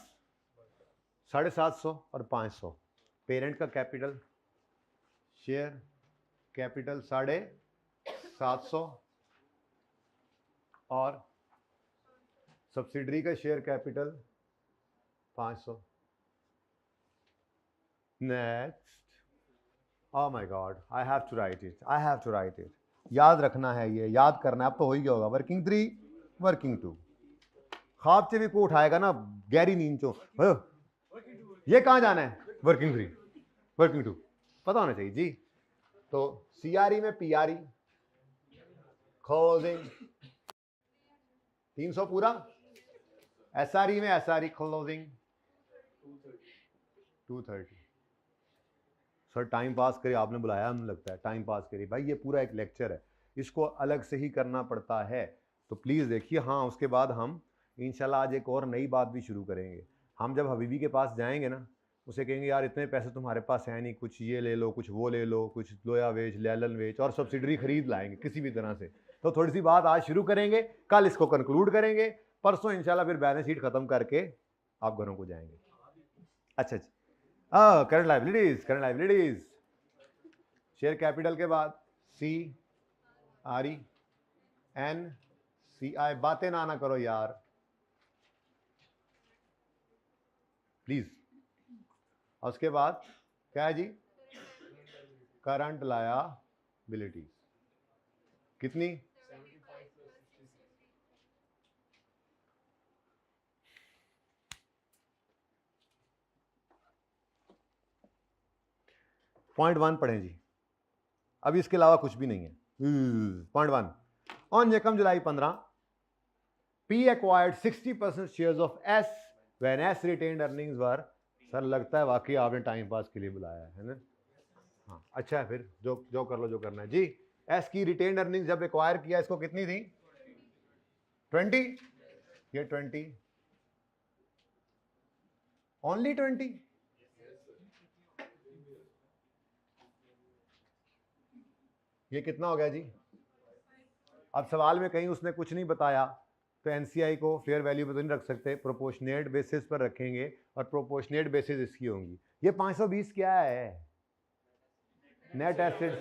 750 और 500। पेरेंट का कैपिटल, शेयर कैपिटल 750 और सब्सिडरी का share capital 500। Next, oh my god, I have to write it, I have to write it. याद रखना है, ये याद करना है। अब तो हो ही गया होगा। Working 3, working 2। ख्वाब से भी को उठाएगा ना गहरी नींद चो, ये कहाँ जाना है? वर्किंग 3, वर्किंग 2 पता होना चाहिए जी। तो CRE में PRE क्लोजिंग 300 पूरा, SRE में SRE closing 230। Sir time pass करिए, आपने बुलाया, हमें लगता है टाइम पास करिए। भाई ये पूरा एक लेक्चर है, इसको अलग से ही करना पड़ता है, तो प्लीज़ देखिए। हाँ, उसके बाद हम इंशाल्लाह आज एक और नई बात भी शुरू करेंगे। हम जब हबीबी के पास जाएंगे ना, उसे कहेंगे यार इतने पैसे तुम्हारे पास हैं नहीं, कुछ ये ले लो, कुछ वो ले लो, कुछ लोया वेच, लैलन वेच और सब्सिडरी खरीद लाएंगे किसी भी तरह से। तो थोड़ी सी बात आज शुरू करेंगे, कल इसको कंक्लूड करेंगे, परसों इंशाल्लाह फिर बैलेंस शीट खत्म करके आप घरों को जाएंगे। अच्छा जी, current liabilities, current liabilities, share capital के बाद CRE NCI। बातें ना करो यार प्लीज। और उसके बाद क्या है जी? करंट लायबिलिटीज कितनी? 0.1 पढ़ें जी, अब इसके अलावा कुछ भी नहीं है। 0.1, ऑन यकम जुलाई 15 P acquired 60% shares of S when S retained earnings were। Sir लगता है वाकई आपने टाइम पास के लिए बुलाया है ना। हाँ अच्छा है, फिर जो कर लो जो करना है जी। S की रिटेन्ड अर्निंग्स जब एक्वायर किया, इसको कितनी थी? 20। ये 20, ओनली 20। ये कितना हो गया जी? अब सवाल में कहीं उसने कुछ नहीं बताया, तो NCI को फेयर वैल्यू पे तो नहीं रख सकते, प्रोपोर्शनेट बेसिस पर रखेंगे और प्रोपोर्शनेट बेसिस इसकी होंगी। ये 520 क्या है? नेट एसेट्स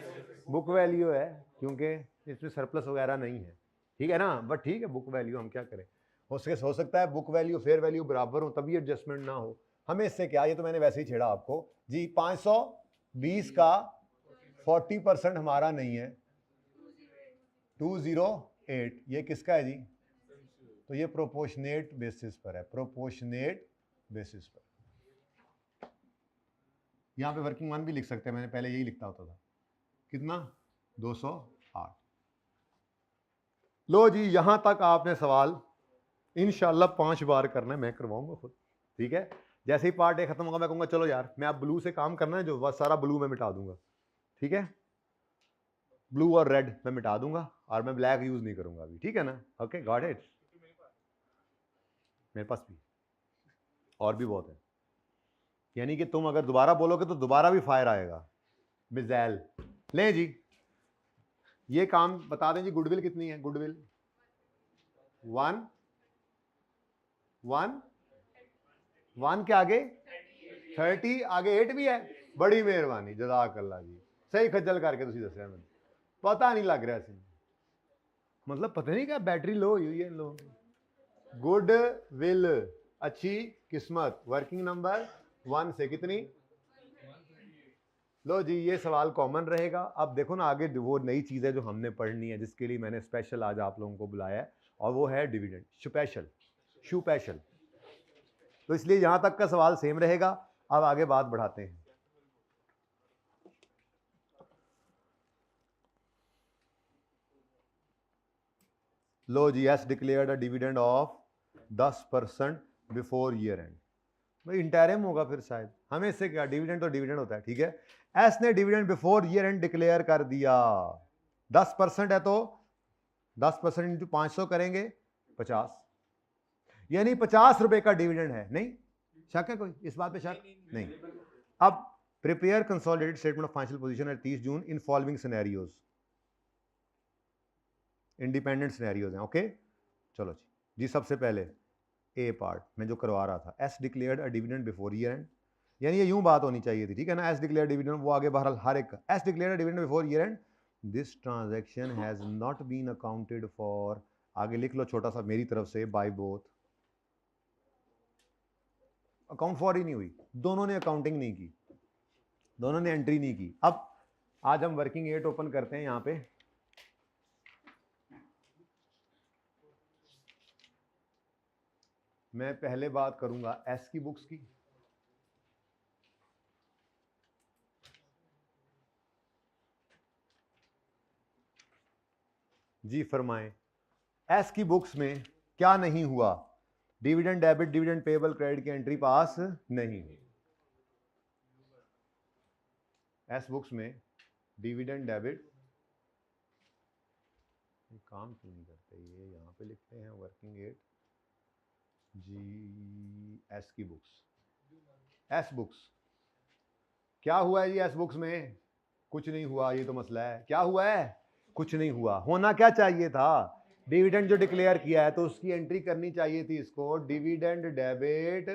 बुक वैल्यू है, क्योंकि इसमें सरप्लस वगैरह नहीं है, ठीक है ना। बट ठीक है, बुक वैल्यू हम क्या करें, हो सकता है बुक वैल्यू फेयर वैल्यू बराबर हो तभी एडजस्टमेंट ना हो, हमें इससे क्या। ये तो मैंने वैसे ही छेड़ा आपको जी। 520 का 40% हमारा नहीं है, 20 8, ये किसका है जी? तो ये प्रोपोर्शनेट बेसिस पर है, प्रोपोर्शनेट बेसिस पर। यहाँ पे वर्किंग वन भी लिख सकते हैं, मैंने पहले यही लिखता होता था। कितना? 208। लो जी, यहां तक आपने सवाल इंशाल्लाह 5 बार करना है, मैं करवाऊंगा खुद, ठीक है। जैसे ही पार्ट ए खत्म होगा मैं कहूंगा चलो यार मैं अब ब्लू से काम करना है, जो वह सारा ब्लू मैं मिटा दूंगा, ठीक है। ब्लू और रेड मैं मिटा दूंगा और मैं ब्लैक यूज नहीं करूंगा अभी, ठीक है ना? Okay, got it. मेरे पास भी और भी बहुत है, यानी कि तुम अगर दोबारा बोलोगे तो दोबारा भी फायर आएगा। मिज़ैल लें जी, ये काम बता दें जी। गुडविल कितनी है? गुडविल 1 1 1 के आगे 30, आगे 8 भी है। बड़ी मेहरबानी, जज़ाकल्लाह जी, सही खज्जल करके तुसी दस्या, मैंने पता नहीं लग रहा सी, मतलब पता नहीं क्या बैटरी लो हुई है। लो गुड विल, अच्छी किस्मत, वर्किंग नंबर 1 से कितनी? लो जी, ये सवाल कॉमन रहेगा। अब देखो ना आगे वो नई चीज़ है जो हमने पढ़नी है, जिसके लिए मैंने स्पेशल आज आप लोगों को बुलाया है, और वो है डिविडेंड स्पेशल, स्पेशल। तो इसलिए यहां तक का सवाल सेम रहेगा। अब आगे बात बढ़ाते हैं। लो जी, S declared a dividend of 10% before year end. भाई इंटरिम होगा फिर शायद, हमें इससे क्या, डिविडेंड तो डिविडेंड होता है, ठीक है। एस ने dividend before year and declare कर दिया। 10% है तो 10% इंटू 500 करेंगे 50, यानी 50 रुपए का डिविडेंड है। नहीं शक है कोई इस बात पे? शक नहीं। अब prepare consolidated statement of financial position at 30 June in following scenarios, independent scenarios हैं। ओके चलो जी, सबसे पहले ए पार्ट में जो करवा रहा था, S declared a dividend before year and, यानी ये यूं बात होनी चाहिए थी, ठीक है ना। एस डिक्लेयर्ड डिविडेंड, वो आगे बहरहाल हर एक, as declared dividend before year end, this transaction has not been accounted for, आगे लिख लो छोटा सा मेरी तरफ से, बाय बोथ। अकाउंट फॉर ही नहीं हुई, दोनों ने अकाउंटिंग नहीं की, दोनों ने एंट्री नहीं की। अब आज हम वर्किंग 8 ओपन करते हैं। यहां पे मैं पहले बात करूंगा एस की बुक्स की। जी फरमाएं, एस की बुक्स में क्या नहीं हुआ? Dividend debit, dividend payable, credit की एंट्री पास नहीं हुई। एस बुक्स में डिविडेंड डेबिट, काम क्यों नहीं करते ये? यहां पे लिखते हैं वर्किंग 8 जी, एस की बुक्स, एस बुक्स क्या हुआ है जी? एस बुक्स में कुछ नहीं हुआ, ये तो मसला है। क्या हुआ है? कुछ नहीं हुआ। होना क्या चाहिए था? डिविडेंड जो डिक्लेयर किया है तो उसकी एंट्री करनी चाहिए थी इसको, dividend debit,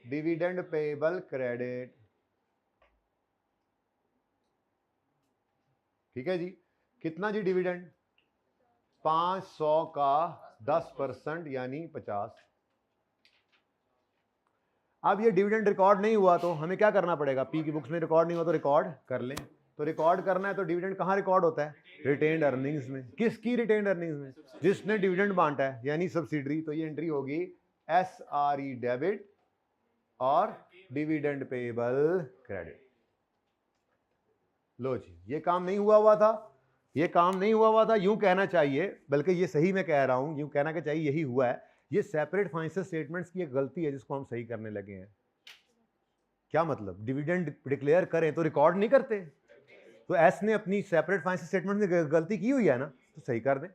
dividend payable, credit, ठीक है जी। कितना जी डिविडेंड? 500 का 10% यानी 50। अब ये डिविडेंड रिकॉर्ड नहीं हुआ तो हमें क्या करना पड़ेगा? पी की बुक्स में रिकॉर्ड नहीं हुआ तो रिकॉर्ड कर लें। तो रिकॉर्ड करना है तो डिविडेंड कहाँ रिकॉर्ड होता है? रिटेन्ड अर्निंग्स में। किसकी रिटेन्ड अर्निंग्स में? जिसने डिविडेंड बांटा है, यानी सब्सिडरी। तो ये एंट्री होगी SRE डेबिट और डिविडेंड पेबल क्रेडिट। लो जी, ये काम नहीं हुआ था, ये काम नहीं हुआ था, यूं कहना चाहिए, बल्कि ये सही मैं कह रहा हूं, यूं कहना के चाहिए यही हुआ है। ये सेपरेट फाइनेंशियल स्टेटमेंट्स की एक गलती है जिसको हम सही करने लगे हैं। क्या मतलब? डिविडेंड डिक्लेयर करें तो रिकॉर्ड नहीं करते, तो एस ने अपनी सेपरेट फाइनेंशियल स्टेटमेंट में गलती की हुई है ना, तो सही कर दें,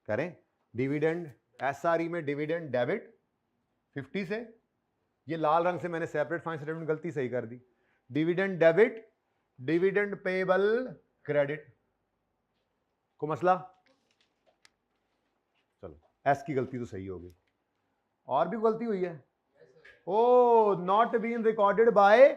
करें। डिविडेंड SRE में डिविडेंड डेबिट 50 से, ये लाल रंग से मैंने सेपरेट फाइनेंशियल स्टेटमेंट गलती सही कर दी। Dividend debit, dividend payable credit, को मसला? चलो एस की गलती तो सही हो गई, और भी गलती हुई है। Oh not been recorded by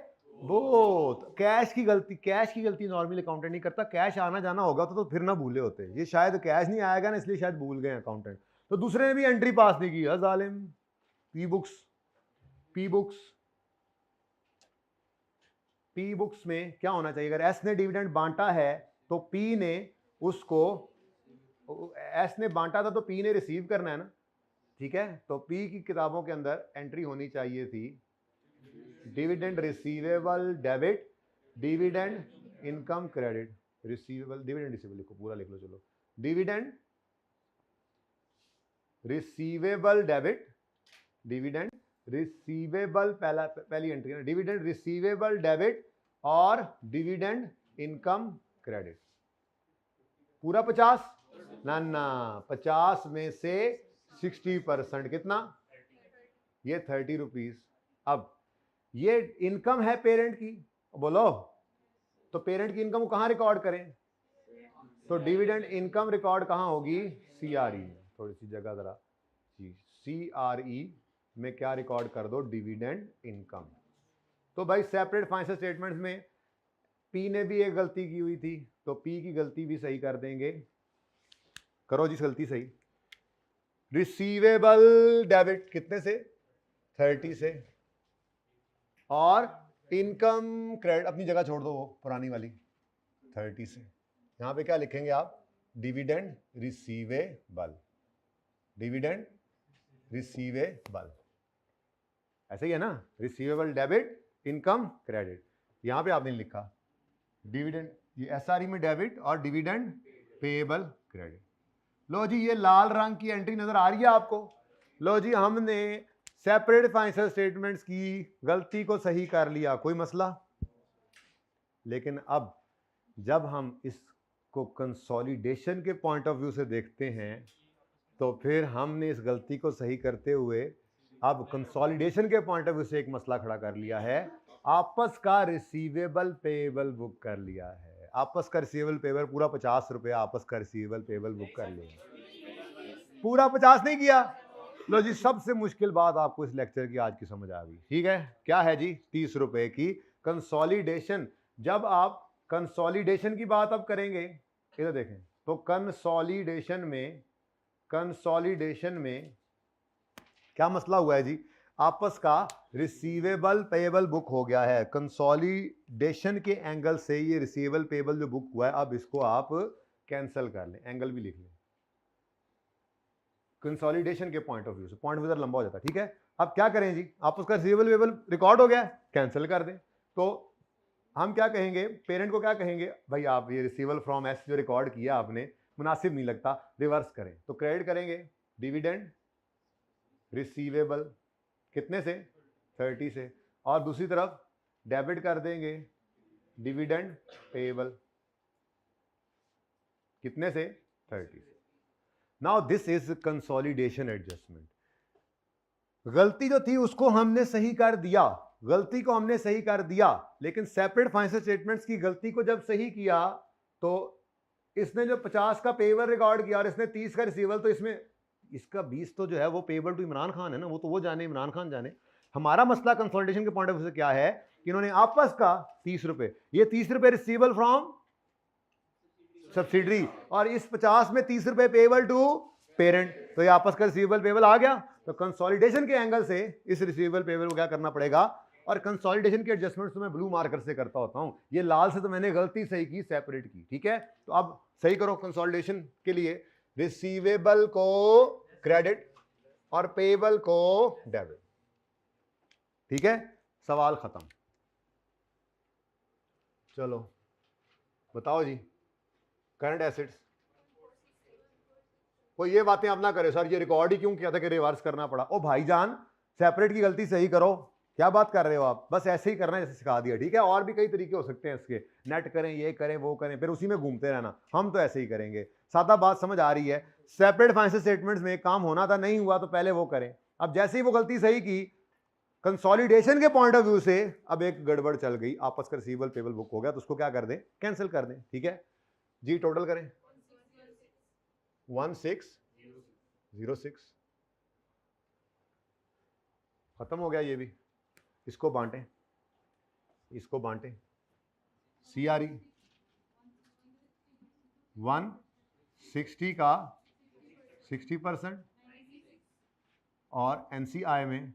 both, cash की गलती, कैश की गलती नॉर्मली अकाउंटेंट नहीं करता। कैश आना जाना होगा तो फिर ना भूले होते, ये शायद कैश नहीं आएगा ना, इसलिए शायद भूल गए अकाउंटेंट, तो दूसरे ने भी एंट्री पास नहीं की। जालिम। P books, P books, P books में क्या होना चाहिए? अगर एस ने डिविडेंड बांटा है तो पी ने उसको एस ने बांटा था तो पी ने रिसीव करना है ना, ठीक है। तो पी की किताबों के अंदर एंट्री होनी चाहिए थी dividend receivable debit, dividend income credit, receivable dividend receivable लिखो, पूरा लिख लो, चलो dividend receivable debit, dividend receivable, पहली एंट्री है डिविडेंड रिसीवेबल डेबिट और डिविडेंड इनकम क्रेडिट। पूरा 50 ना ना, 50 में से 60% कितना, ये 30 रुपीज। अब ये इनकम है पेरेंट की, बोलो, तो पेरेंट की इनकम को कहां रिकॉर्ड करें, तो डिविडेंड इनकम रिकॉर्ड कहां होगी, सीआरई। थोड़ी सी जगह जरा जी, सीआरई में क्या रिकॉर्ड कर दो, डिविडेंड इनकम। तो भाई सेपरेट फाइनेंशियल स्टेटमेंट्स में पी ने भी एक गलती की हुई थी, तो पी की गलती भी सही कर देंगे। करो जी गलती सही। रिसीवेबल डेबिट कितने से, 30 से, और इनकम क्रेडिट अपनी जगह छोड़ दो, वो पुरानी वाली 30 से। यहां पे क्या लिखेंगे आप, डिविडेंड रिसीवेबल, डिविडेंड रिसीवेबल, ऐसे ही है ना, रिसीवेबल डेबिट इनकम क्रेडिट। यहां पे आपने लिखा डिविडेंड, ये एसआरई में डेबिट और डिविडेंड पेएबल क्रेडिट। लो जी, ये लाल रंग की एंट्री नजर आ रही है आपको। लो जी, हमने सेपरेट फाइनेंशियल स्टेटमेंट्स की गलती को सही कर लिया, कोई मसला। लेकिन अब जब हम इसको कंसोलिडेशन के पॉइंट ऑफ व्यू से देखते हैं, तो फिर हमने इस गलती को सही करते हुए अब कंसोलिडेशन के पॉइंट ऑफ व्यू से एक मसला खड़ा कर लिया है, आपस का रिसीवेबल पेएबल बुक कर लिया है। आपस का रिसीवेबल पेएबल पूरा 50 रुपया आपस का रिसीवेबल पेएबल बुक कर लिया, पूरा 50 नहीं किया। लो जी, सबसे मुश्किल बात आपको इस लेक्चर की आज की समझ आ गई, ठीक है। क्या है जी, 30 रुपए की कंसोलिडेशन। जब आप कंसोलिडेशन की बात अब करेंगे, इधर देखें, तो कंसोलिडेशन में क्या मसला हुआ है जी, आपस का रिसीवेबल पेएबल बुक हो गया है। कंसोलिडेशन के एंगल से ये रिसीवेबल पेएबल जो बुक हुआ है, अब इसको आप कैंसिल कर लें, एंगल भी लिख लें कंसोलिडेशन के पॉइंट ऑफ व्यू से, पॉइंट व्यू लंबा हो जाता है, ठीक है। अब क्या करें जी, आपस का रिसीवेबल पेएबल रिकॉर्ड हो गया, कैंसिल कर दें। तो हम क्या कहेंगे, पेरेंट को क्या कहेंगे, भाई आप ये रिसीवेबल फ्रॉम एस जो रिकॉर्ड किया आपने, मुनासिब नहीं लगता, रिवर्स करें। तो क्रेडिट करेंगे डिविडेंड रिसीवेबल कितने से, 30 से, और दूसरी तरफ डेबिट कर देंगे डिविडेंड पेएबल कितने से, 30 से। Now this is consolidation adjustment. गलती जो थी उसको हमने सही कर दिया, गलती को हमने सही कर दिया, लेकिन सेपरेट फाइनेंशियल स्टेटमेंट्स की गलती को जब सही किया, तो इसने जो 50 का पेएबल रिकॉर्ड किया और इसने 30 का रिसीवेबल, तो इसमें इसका 20 तो जो है वो पेएबल टू इमरान खान है ना, वो जाने, इमरान खान जाने। हमारा मसला कंसोलिडेशन के पॉइंट ऑफ व्यू से क्या है कि इन्होंने आपस का 30 रुपए, ये 30 रुपए रिसीवेबल फ्रॉम सब्सिडरी, और इस 50 में 30 रुपए पेएबल टू पेरेंट, तो ये आपस का रिसीवेबल पेएबल आ गया। तो कंसोलिडेशन के एंगल से इस रिसीवेबल पेएबल को क्या करना पड़ेगा, और कंसोलिडेशन के एडजस्टमेंट्स तो मैं ब्लू मार्कर से करता होता हूं, ये लाल से तो मैंने गलती सही की, सेपरेट की, ठीक है। तो अब सही करो कंसोलिडेशन के लिए, रिसीवेबल को क्रेडिट और पेएबल को डेबिट, ठीक है, सवाल खत्म। चलो बताओ जी, करंट एसेट्स। कोई ये बातें आप ना करे, सर ये रिकॉर्ड ही क्यों किया था कि रिवर्स करना पड़ा। ओ भाईजान, सेपरेट की गलती सही करो, क्या बात कर रहे हो आप, बस ऐसे ही करना है जैसे सिखा दिया, ठीक है। और भी कई तरीके हो सकते हैं इसके, नेट करें, ये करें, वो करें, फिर उसी में घूमते रहना, हम तो ऐसे ही करेंगे। सादा बात समझ आ रही है, सेपरेट फाइनेंशियल स्टेटमेंट्स में काम होना था, नहीं हुआ तो पहले वो करें। अब जैसे ही वो गलती सही की, कंसोलिडेशन के पॉइंट ऑफ व्यू से अब एक गड़बड़ चल गई, आपस का रिसीवेबल पेएबल बुक हो गया, तो उसको क्या कर दें, कैंसिल कर दें, ठीक है जी। टोटल करें 1606, खत्म हो गया ये भी। इसको बांटें, इसको बांटें, सीआरई 160 का 60% और एनसीआई में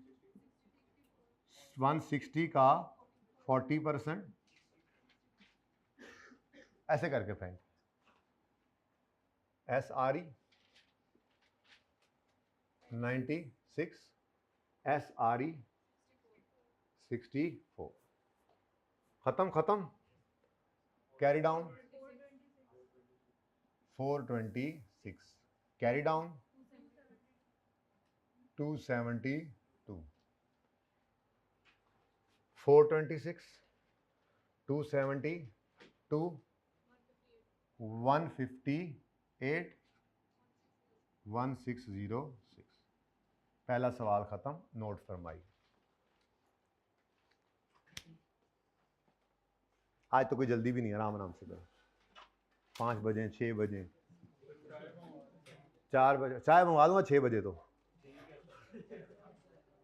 160 का 40%, ऐसे करके फ्रेंड SRE 96, SRE 64, खत्म, कैरी डाउन 426, कैरी डाउन 272, 426, 272, 158, 1606। पहला सवाल खत्म, नोट फरमाइए। आज तो कोई जल्दी भी नहीं है, आराम से करो। 5 बजे, 6 बजे, 4 बजे चाय मंगवा दूंगा। 6 बजे तो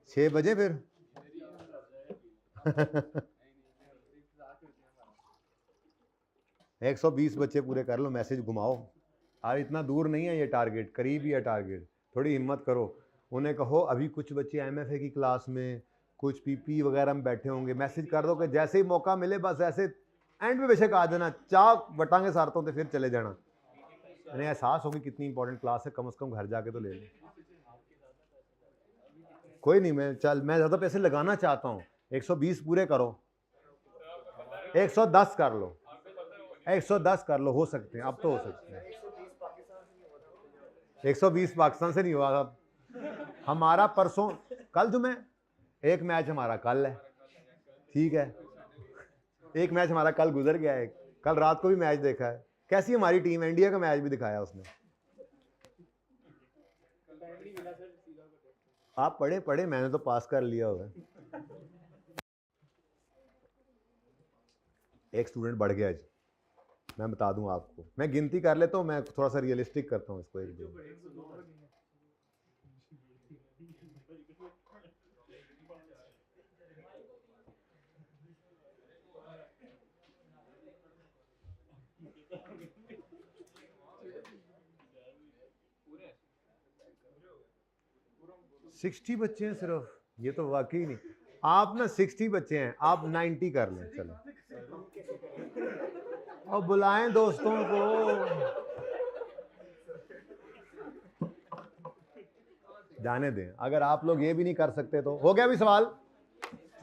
6 बजे फिर 120 बच्चे पूरे कर लो, मैसेज घुमाओ। आज इतना दूर नहीं है ये टारगेट, करीब ही है टारगेट। थोड़ी हिम्मत करो, उन्हें कहो अभी कुछ बच्चे MFA की क्लास में, कुछ PP वगैरह में बैठे होंगे, मैसेज कर दो कि जैसे ही मौका मिले बस ऐसे एंड में बेशक आ जाना, चाक बटांगे सारतों से फिर चले जाना। इन्हें एहसास होगी कितनी इंपॉर्टेंट क्लास है, कम से कम घर जाके तो ले लो। कोई नहीं, मैं ज़्यादा पैसे लगाना चाहता हूँ। 120 पूरे करो, 110 कर लो, 110 कर लो, हो सकते हैं अब तो, हो सकते हैं। 120 पाकिस्तान से नहीं हुआ था हमारा। परसों कल जुमे एक मैच हमारा कल है, ठीक है, एक मैच हमारा कल गुजर गया है। कल रात को भी मैच देखा है। कैसी हमारी टीम, इंडिया का मैच भी दिखाया उसने। आप पढ़े, मैंने तो पास कर लिया होगा। एक स्टूडेंट बढ़ गया जी, मैं बता दूं आपको। मैं गिनती कर लेता हूँ, मैं थोड़ा सा रियलिस्टिक करता हूँ इसको एक दिन। सिक्सटी बच्चे हैं सिर्फ, ये तो वाकई नहीं। आप ना 60 बच्चे हैं, आप 90 कर लें, चलो। और बुलाएं दोस्तों को। जाने दें, अगर आप लोग ये भी नहीं कर सकते तो। हो गया भी सवाल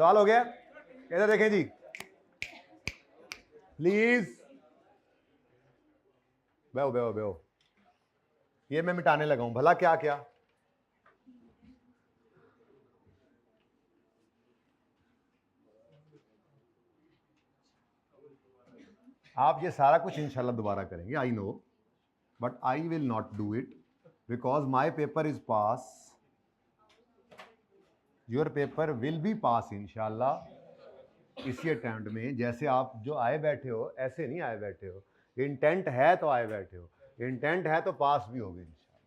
हो गया। इधर देखें जी प्लीज, बेहो। ये मैं मिटाने लगा हूं, भला क्या क्या। आप ये सारा कुछ इंशाल्लाह दोबारा करेंगे, I know, but I will not do it because my paper is pass, your paper will be pass इंशाल्लाह इसी अटेम्प्ट में। जैसे आप जो आए बैठे हो ऐसे नहीं आए बैठे हो, इंटेंट है तो आए बैठे हो, इंटेंट है तो पास भी होगे इंशाल्लाह।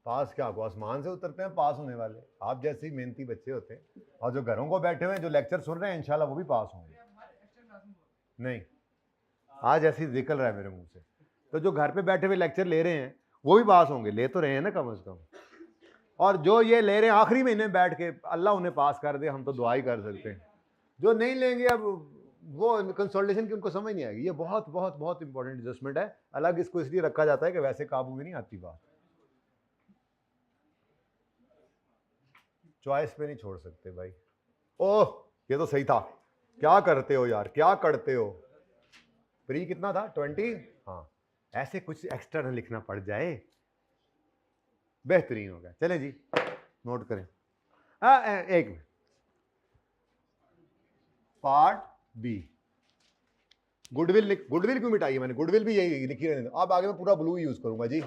पास क्या, आपको आसमान से उतरते हैं पास होने वाले, आप जैसे ही मेहनती बच्चे होते हैं। और जो घरों को बैठे हुए हैं, जो लेक्चर सुन रहे हैं, इंशाल्लाह वो भी पास होंगे। नहीं, आज ऐसी निकल रहा है मेरे मुंह से। तो जो घर पे बैठे हुए लेक्चर ले रहे हैं वो भी पास होंगे, ले तो रहे हैं ना कम से कम। और जो ये ले रहे हैं आखिरी महीने में बैठ के, अल्लाह उन्हें पास कर दे, हम तो दुआ ही कर सकते हैं। जो नहीं लेंगे, अब वो कंसल्टेशन की उनको समझ नहीं आएगी। ये बहुत बहुत बहुत इंपॉर्टेंट एडजस्टमेंट है। अलग इसको इसलिए रखा जाता है कि वैसे काबू में नहीं आती बात। चॉइस पे नहीं छोड़ सकते भाई। ओह ये तो सही था, क्या करते हो यार, क्या करते हो। प्री कितना था, 20। हाँ, ऐसे कुछ एक्स्ट्रा ना लिखना पड़ जाए, बेहतरीन हो गया। चले जी नोट करें। एक मिनट, पार्ट बी, गुडविल क्यों मिटाई है मैंने, गुडविल भी यही लिखी रहने दो। अब आगे मैं पूरा ब्लू यूज करूंगा जी।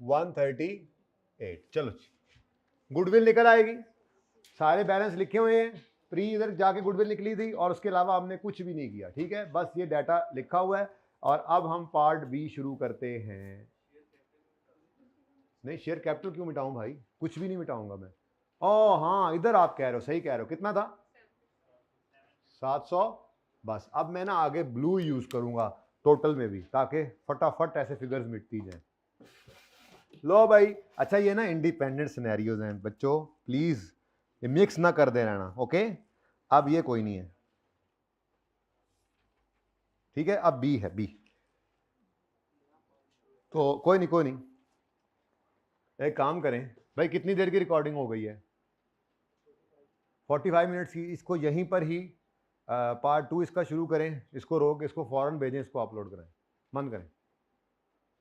138, चलो गुडविल निकल आएगी, सारे बैलेंस लिखे हुए हैं। प्री इधर जाके गुडविल निकली थी और उसके अलावा हमने कुछ भी नहीं किया, ठीक है, बस ये डाटा लिखा हुआ है। और अब हम पार्ट बी शुरू करते हैं। नहीं, शेयर कैपिटल क्यों मिटाऊं भाई, कुछ भी नहीं मिटाऊंगा मैं। ओ हाँ, इधर आप कह रहे हो, सही कह रहे हो। कितना था, 700। बस अब मैं ना आगे ब्लू यूज करूंगा टोटल में भी, ताकि फटाफट ऐसे फिगर्स मिटती जाए। लो भाई, अच्छा ये ना इंडिपेंडेंट सिनेरियोज हैं बच्चों, प्लीज ये मिक्स ना कर दे रहना, ओके। अब ये कोई नहीं है, ठीक है। अब बी है, बी तो कोई नहीं, एक काम करें भाई, कितनी देर की रिकॉर्डिंग हो गई है? 45 मिनट्स की। इसको यहीं पर ही पार्ट 2 इसका शुरू करें, इसको रोक, इसको फ़ौरन भेजें, इसको अपलोड करें, बंद करें।